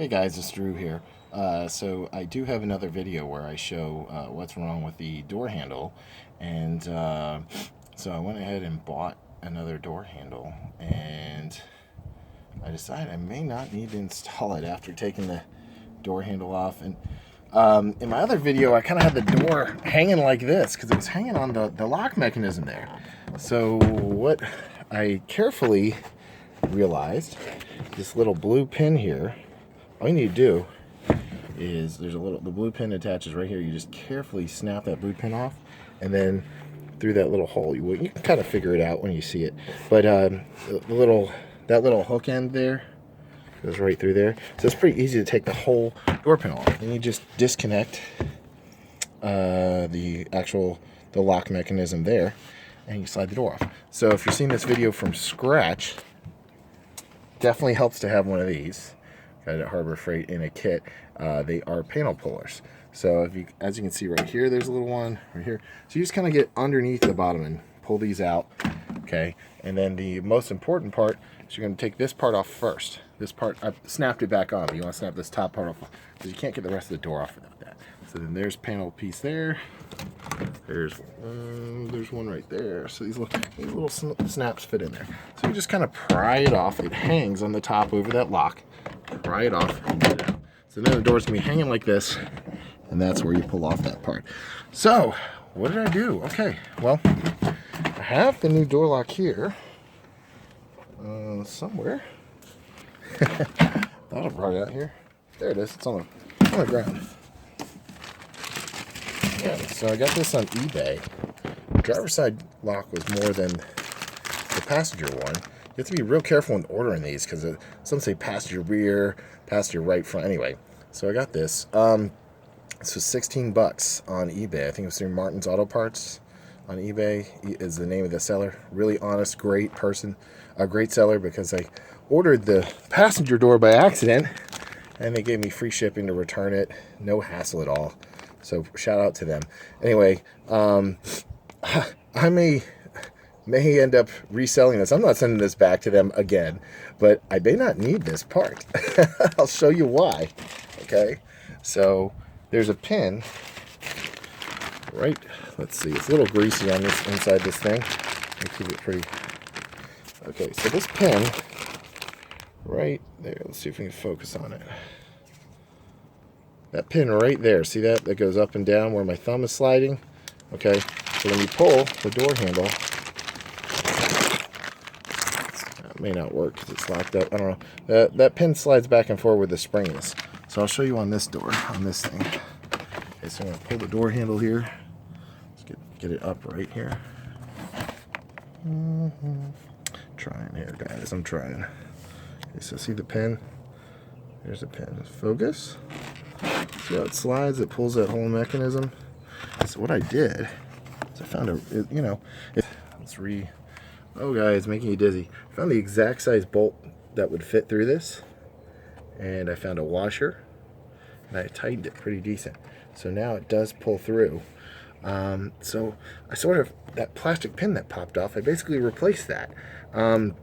Hey guys, it's Drew here. So I do have another video where I show what's wrong with the door handle, and so I went ahead and bought another door handle, and I decided I may not need to install it after taking the door handle off. And in my other video, I kind of had the door hanging like this because it was hanging on the lock mechanism there. So what I carefully realized, this little blue pin here, all you need to do is the blue pin attaches right here. You just carefully snap that blue pin off, and then through that little hole, you can kind of figure it out when you see it. But that little hook end there goes right through there, so it's pretty easy to take the whole door pin off. Then you just disconnect the lock mechanism there, and you slide the door off. So if you're seeing this video from scratch, definitely helps to have one of these. Got it at Harbor Freight in a kit. They are panel pullers. So as you can see right here, there's a little one right here. So you just kind of get underneath the bottom and pull these out, okay? And then the most important part is you're going to take this part off first. This part, I snapped it back on, but you want to snap this top part off because you can't get the rest of the door off without that. So then there's panel piece there. There's one right there. So these little snaps fit in there. So you just kind of pry it off. It hangs on the top over that lock. Pry it off and get it out. So then the door's gonna be hanging like this, and that's where you pull off that part. So what did I do? Okay, well, I have the new door lock here somewhere. Thought I brought it out here. There it is. It's on the ground. Yeah, so I got this on eBay. The driver's side lock was more than the passenger one. You have to be real careful when ordering these because some say passenger rear, passenger right front. Anyway, so I got this. This was $16 on eBay. I think it was through Martin's Auto Parts on eBay is the name of the seller. Really honest, great person, a great seller, because I ordered the passenger door by accident and they gave me free shipping to return it. No hassle at all. So shout out to them. Anyway, I may end up reselling this. I'm not sending this back to them again, but I may not need this part. I'll show you why. Okay, so there's a pin right, let's see, it's a little greasy on this inside this thing. I'll keep it pretty. Okay, so this pin right there, let's see if we can focus on it. That pin right there, see that goes up and down where my thumb is sliding? Okay, so when you pull the door handle, may not work because it's locked up. I don't know. That pin slides back and forth where the spring is. So I'll show you on this door, on this thing. Okay, so I'm going to pull the door handle here. Let's get it up right here. Trying here, guys. I'm trying. Okay, so see the pin? There's the pin. Focus. See how it slides? It pulls that whole mechanism. So what I did is I found oh guys, making you dizzy. I found the exact size bolt that would fit through this, and I found a washer, and I tightened it pretty decent. So now it does pull through. So I that plastic pin that popped off, I basically replaced that. I'm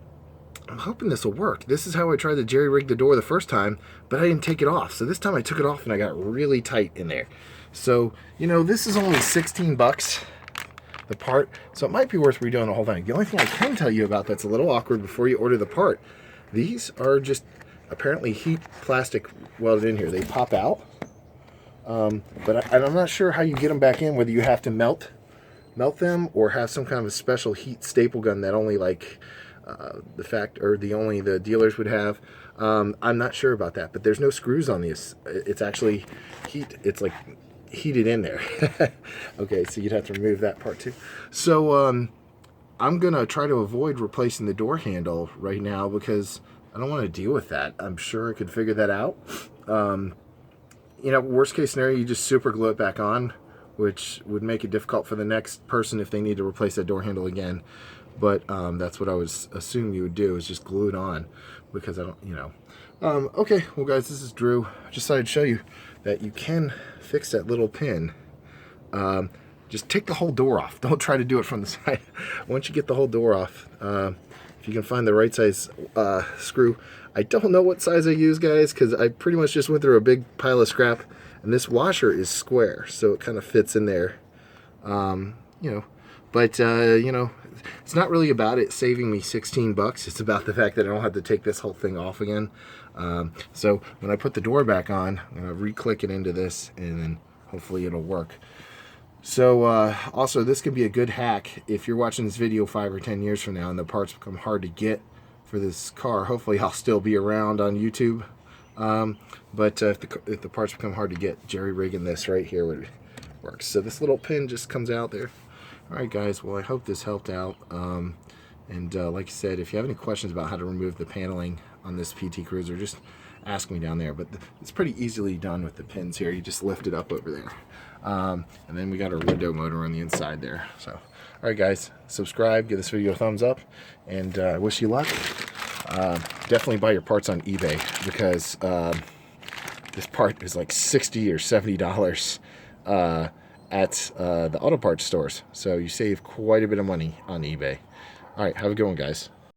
hoping this will work. This is how I tried to jerry-rig the door the first time, but I didn't take it off. So this time I took it off and I got really tight in there. So, this is only $16. The part, so it might be worth redoing the whole thing. The only thing I can tell you about that's a little awkward before you order the part, these are just apparently heat plastic welded in here. They pop out, but I'm not sure how you get them back in, whether you have to melt them or have some kind of a special heat staple gun that only the dealers would have. I'm not sure about that, but there's no screws on this. It's actually it's like heated in there. Okay, so you'd have to remove that part too. So I'm gonna try to avoid replacing the door handle right now because I don't want to deal with that. I'm sure I could figure that out. Worst case scenario, you just super glue it back on, which would make it difficult for the next person if they need to replace that door handle again. But that's what I was assuming you would do, is just glue it on, because I don't, okay, well guys, this is Drew. I just thought I'd show you that you can fix that little pin. Just take the whole door off. Don't try to do it from the side. Once you get the whole door off, if you can find the right size screw, I don't know what size I use, guys, because I pretty much just went through a big pile of scrap, and this washer is square, so it kind of fits in there. You know, but you know, it's not really about it saving me 16 bucks. It's about the fact that I don't have to take this whole thing off again. So when I put the door back on, I'm gonna re-click it into this, and then hopefully it'll work. So also, this could be a good hack if you're watching this video 5 or 10 years from now and the parts become hard to get for this car. Hopefully I'll still be around on YouTube. But if the parts become hard to get, jerry-rigging this right here would work. So this little pin just comes out there. Alright guys, well I hope this helped out. And like I said, if you have any questions about how to remove the paneling on this PT Cruiser, just ask me down there. But it's pretty easily done with the pins here. You just lift it up over there. And then we got our window motor on the inside there. So, alright guys, subscribe, give this video a thumbs up, and I wish you luck. Definitely buy your parts on eBay, because this part is like $60 or $70 at the auto parts stores. So you save quite a bit of money on eBay. Alright, have a good one, guys.